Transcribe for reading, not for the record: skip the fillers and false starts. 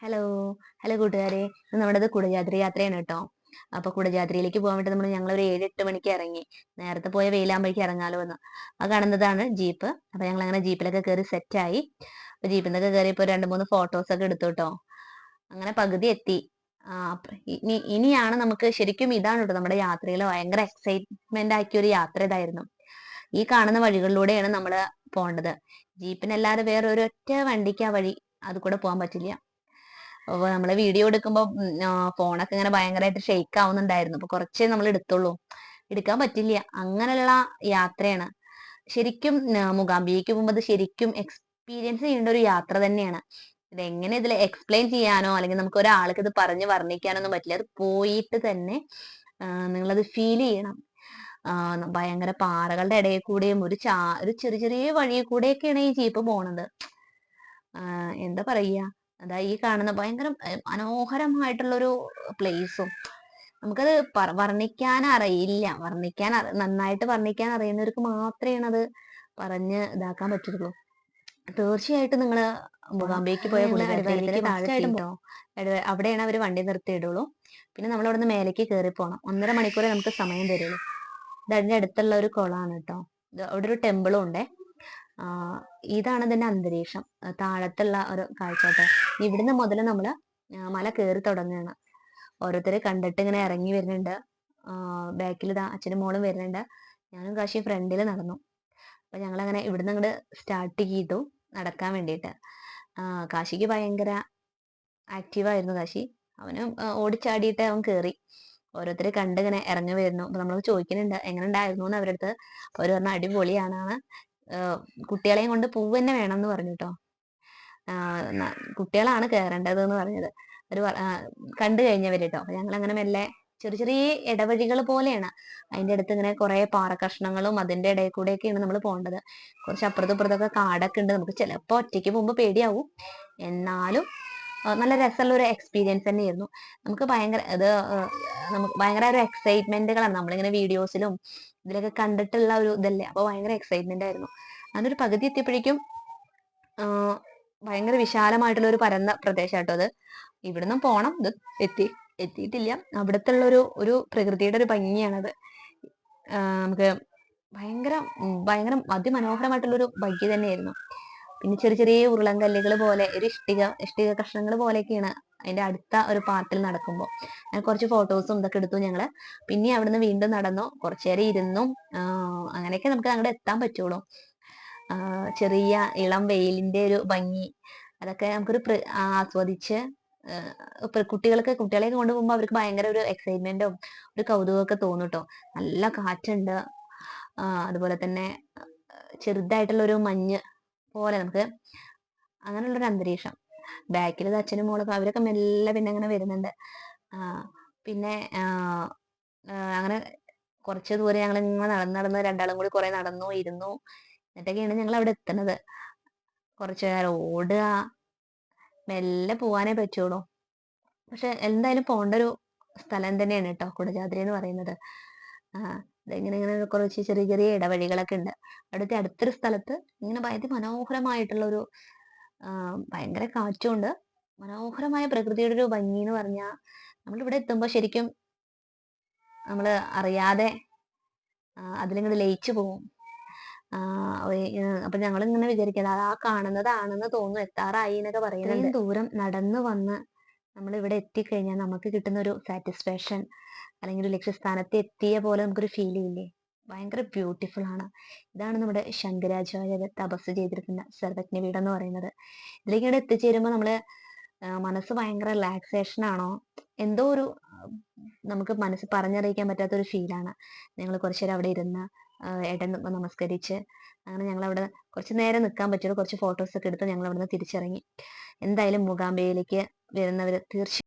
Hello. Hello കൂട്ടുകാരെ. ഇന്ന് നമ്മുടേത് കുടജാദ്രി യാത്രയാണ് കേട്ടോ. അപ്പൊ കുടജാദ്രിയിലേക്ക് പോകാൻ വേണ്ടി ഞങ്ങളൊരു 7-8 മണിക്ക് ഇറങ്ങി. നേരത്തെ പോയ വെയിലാകുമ്പോഴേക്ക് ഇറങ്ങാലോ എന്ന്. ആ കാണുന്നതാണ് ജീപ്പ്. അപ്പൊ ഞങ്ങൾ അങ്ങനെ ജീപ്പിലൊക്കെ കയറി സെറ്റായി. അപ്പൊ ജീപ്പിൽ നിന്നൊക്കെ കയറിയപ്പോ 2-3 ഫോട്ടോസ് ഒക്കെ എടുത്തു കേട്ടോ. അങ്ങനെ പകുതി എത്തി. ഇനിയാണ് നമുക്ക് ശരിക്കും ഇതാണ് കേട്ടോ നമ്മുടെ യാത്രയിലെ ഭയങ്കര എക്സൈറ്റ്മെന്റ് ആക്കിയ ഒരു യാത്ര ഇതായിരുന്നു. ഈ കാണുന്ന വഴികളിലൂടെയാണ് നമ്മൾ പോകേണ്ടത്. ജീപ്പിനല്ലാതെ വേറെ ഒരൊറ്റ വണ്ടിക്ക് ആ വഴി അത് കൂടെ പോകാൻ പറ്റില്ല. അപ്പൊ നമ്മള് വീഡിയോ എടുക്കുമ്പോ ഫോണൊക്കെ ഇങ്ങനെ ഭയങ്കരമായിട്ട് ഷെയ്ക്ക് ആവുന്നുണ്ടായിരുന്നു. അപ്പൊ കുറച്ചേ നമ്മൾ എടുത്തുള്ളൂ. എടുക്കാൻ പറ്റില്ല. അങ്ങനെയുള്ള യാത്രയാണ്. ശരിക്കും മൂകാംബികയ്ക്ക് പോകുമ്പോൾ അത് ശരിക്കും എക്സ്പീരിയൻസ് ചെയ്യേണ്ട ഒരു യാത്ര തന്നെയാണ്. ഇതെങ്ങനെ ഇതിൽ എക്സ്പ്ലെയിൻ ചെയ്യാനോ അല്ലെങ്കിൽ നമുക്ക് ഒരാൾക്ക് ഇത് പറഞ്ഞ് വർണ്ണിക്കാനോ ഒന്നും പറ്റില്ല. അത് പോയിട്ട് തന്നെ നിങ്ങളത് ഫീൽ ചെയ്യണം. ഭയങ്കര പാറകളുടെ ഇടയിൽ കൂടെയും ഒരു ചെറിയ ചെറിയ വഴിയിൽ കൂടെയൊക്കെയാണ് ഈ ജീപ്പ് പോണത്. എന്താ പറയാ, അതാ ഈ കാണുന്ന ഭയങ്കര മനോഹരമായിട്ടുള്ള ഒരു പ്ലേസും നമുക്കത് വർണ്ണിക്കാൻ അറിയില്ല. നന്നായിട്ട് വർണ്ണിക്കാൻ അറിയുന്നവർക്ക് മാത്രമേ അത് പറഞ്ഞ് ഇതാക്കാൻ പറ്റുള്ളൂ. തീർച്ചയായിട്ടും നിങ്ങള് മൂകാംബികയ്ക്ക് പോയ കുടജാദ്രിയിലേക്ക് മസ്റ്റായിട്ടും പോകണം. അവിടെയാണ് അവർ വണ്ടി നിർത്തിയിടുള്ളൂ. പിന്നെ നമ്മൾ അവിടെ നിന്ന് മേലേക്ക് കയറി പോകണം. 1.5 മണിക്കൂറേ നമുക്ക് സമയം തരുള്ളൂ. ഇത് അതിന്റെ അടുത്തുള്ള ഒരു കുളമാണ് കേട്ടോ. അവിടെ ഒരു ടെമ്പിളും ഉണ്ടേ. ഇതാണ് ഇതിന്റെ അന്തരീക്ഷം. താഴത്തുള്ള ഒരു കാഴ്ച. ഇവിടുന്ന് മുതൽ നമ്മള് മല കയറി തുടങ്ങുകയാണ്. ഓരോരുത്തരെ കണ്ടിട്ട് ഇങ്ങനെ ഇറങ്ങി വരുന്നുണ്ട്. ബാക്കിൽ ഇതാ അച്ഛനും മോളും വരുന്നുണ്ട്. ഞാനും കാശി ഫ്രണ്ടിൽ നടന്നു. അപ്പൊ ഞങ്ങളങ്ങനെ ഇവിടുന്ന് അങ്ങോട്ട് സ്റ്റാർട്ട് ചെയ്തു നടക്കാൻ വേണ്ടിയിട്ട്. കാശിക്ക് ഭയങ്കര ആക്റ്റീവായിരുന്നു കാശി. അവന് ഓടിച്ചാടിയിട്ട് അവൻ കേറി. ഓരോരുത്തരെ കണ്ട് ഇങ്ങനെ ഇറങ്ങി വരുന്നു. അപ്പൊ നമ്മൾ ചോദിക്കുന്നുണ്ട് എങ്ങനെ ഉണ്ടായിരുന്നു എന്ന് അവരുടെ അടുത്ത്. അവര് പറഞ്ഞ അടിപൊളിയാണ്. കുട്ടികളെയും കൊണ്ട് പൂവ് തന്നെ വേണം എന്ന് പറഞ്ഞു കേട്ടോ. കുട്ടികളാണ് കയറേണ്ടത് എന്ന് പറഞ്ഞത്. ഒരു കണ്ടു കഴിഞ്ഞവര് കേട്ടോ. അപ്പൊ ഞങ്ങൾ അങ്ങനെ മെല്ലെ ചെറിയ ചെറിയ ഇടവഴികൾ പോലെയാണ്. അതിന്റെ അടുത്ത് ഇങ്ങനെ കുറെ പാറക്കഷ്ണങ്ങളും അതിന്റെ ഇടയിൽ കൂടെയൊക്കെയാണ് നമ്മൾ പോകേണ്ടത്. കുറച്ച് അപ്പുറത്തും ഇപ്പുറത്തൊക്കെ കാടൊക്കെ ഉണ്ട്. നമുക്ക് ചിലപ്പോ ഒറ്റയ്ക്ക് പോകുമ്പോൾ പേടിയാവും. എന്നാലും നല്ല രസമുള്ള ഒരു എക്സ്പീരിയൻസ് തന്നെയായിരുന്നു. നമുക്ക് ഭയങ്കര ഒരു എക്സൈറ്റ്മെന്റുകളാണ് നമ്മളിങ്ങനെ വീഡിയോസിലും ഇതിലൊക്കെ കണ്ടിട്ടുള്ള ഒരു ഇതല്ലേ. അപ്പൊ ഭയങ്കര എക്സൈറ്റ്മെന്റ് ആയിരുന്നു. അതിനൊരു പകുതി എത്തിയപ്പോഴേക്കും ഭയങ്കര വിശാലമായിട്ടുള്ള ഒരു പരന്ന പ്രദേശമാട്ടോ അത്. ഇവിടുന്ന് പോണം. ഇത് എത്തിയിട്ടില്ല. അവിടുത്തെ ഒരു പ്രകൃതിയുടെ ഒരു ഭംഗിയാണത്. നമുക്ക് ഭയങ്കര ഭയങ്കര അതിമനോഹരമായിട്ടുള്ള ഒരു ഭംഗി തന്നെയായിരുന്നു. പിന്നെ ചെറിയ ചെറിയ ഉരുളൻകല്ലുകൾ പോലെ ഒരു ഇഷ്ടിക കഷ്ണങ്ങൾ പോലെയൊക്കെയാണ് അതിന്റെ അടുത്ത ഒരു പാർട്ടിൽ നടക്കുമ്പോൾ. കുറച്ച് ഫോട്ടോസും ഇതൊക്കെ എടുത്തു ഞങ്ങള്. പിന്നെ അവിടുന്ന് വീണ്ടും നടന്നു. കുറച്ചേരം ഇരുന്നു. അങ്ങനെയൊക്കെ നമുക്ക് അങ്ങോട്ട് എത്താൻ പറ്റുള്ളൂ. ചെറിയ ഇളം വെയിലിന്റെ ഒരു ഭംഗി അതൊക്കെ നമുക്കൊരു ആസ്വദിച്ച് കുട്ടികളെയൊക്കെ കൊണ്ടുപോകുമ്പോൾ അവർക്ക് ഭയങ്കര ഒരു എക്സൈറ്റ്മെന്റും ഒരു കൗതുകമൊക്കെ തോന്നും കേട്ടോ. നല്ല കാറ്റുണ്ട്. അതുപോലെ തന്നെ ചെറുതായിട്ടുള്ള ഒരു മഞ്ഞ് പോലെ നമുക്ക് അങ്ങനെയുള്ളൊരു അന്തരീക്ഷം. ബാക്കിൽ അച്ഛനും മോളൊക്കെ അവരൊക്കെ മെല്ലെ പിന്നെ അങ്ങനെ വരുന്നുണ്ട്. പിന്നെ അങ്ങനെ കുറച്ച് ദൂരം ഞങ്ങൾ ഇങ്ങനെ നടന്ന് രണ്ടാളും കൂടി കുറെ നടന്നു ഇരുന്നു. എന്നിട്ടൊക്കെയാണ് ഞങ്ങൾ അവിടെ എത്തുന്നത്. കുറച്ചു നേരം ഓടുക, മെല്ലെ പോവാനേ പറ്റുള്ളൂ. പക്ഷെ എന്തായാലും പോകേണ്ട ഒരു സ്ഥലം തന്നെയാണ് കേട്ടോ കുടജാദ്രി എന്ന് പറയുന്നത്. ഇങ്ങനെ ഇങ്ങനെ കുറച്ച് ചെറിയ ചെറിയ ഇടവഴികളൊക്കെ ഉണ്ട്. അടുത്തൊരു സ്ഥലത്ത് ഇങ്ങനെ ഭയങ്കര മനോഹരമായിട്ടുള്ള ഒരു ഭയങ്കര കാറ്റുണ്ട്. മനോഹരമായ പ്രകൃതിയുടെ ഒരു ഭംഗി എന്ന് പറഞ്ഞാൽ നമ്മളിവിടെ എത്തുമ്പോൾ ശരിക്കും നമ്മള് അറിയാതെ അതിലിങ്ങോട്ട് ലയിച്ചു പോകും. അപ്പൊ ഞങ്ങൾ ഇങ്ങനെ വിചാരിക്കുന്നത് ആ കാണുന്നതാണെന്ന് തോന്നുന്നു, എത്താറായി എന്നൊക്കെ പറയുന്നുണ്ട്. ഇത്രയും ദൂരം നടന്നു വന്ന് നമ്മൾ ഇവിടെ എത്തിക്കഴിഞ്ഞാൽ നമുക്ക് കിട്ടുന്ന ഒരു സാറ്റിസ്ഫാക്ഷൻ അല്ലെങ്കിൽ ഒരു ലക്ഷ്യസ്ഥാനത്ത് എത്തിയ പോലെ നമുക്കൊരു ഫീൽ ചെയ്യില്ലേ. ഭയങ്കര ബ്യൂട്ടിഫുൾ ആണ്. ഇതാണ് നമ്മുടെ ശങ്കരാചാര്യർ തപസ് ചെയ്തിരിക്കുന്ന സർവജ്ഞപീഠം എന്ന് പറയുന്നത്. ഇതിലേക്ക് ഇവിടെ എത്തിച്ചേരുമ്പോൾ നമ്മള് മനസ്സ് ഭയങ്കര റിലാക്സേഷൻ ആണോ എന്തോ ഒരു നമുക്ക് മനസ്സ് പറഞ്ഞറിയിക്കാൻ പറ്റാത്ത ഒരു ഫീലാണ്. ഞങ്ങൾ കുറച്ചു നേരം അവിടെ ഇരുന്ന് ഏട്ടൻ നമസ്കരിച്ച് അങ്ങനെ ഞങ്ങൾ അവിടെ കുറച്ച് നേരം നിൽക്കാൻ പറ്റുള്ളൂ. കുറച്ച് ഫോട്ടോസ് ഒക്കെ എടുത്ത് ഞങ്ങൾ അവിടെ നിന്ന് തിരിച്ചിറങ്ങി. എന്തായാലും മൂകാംബികയിലേക്ക് വരുന്നവർ തീർച്ചയായും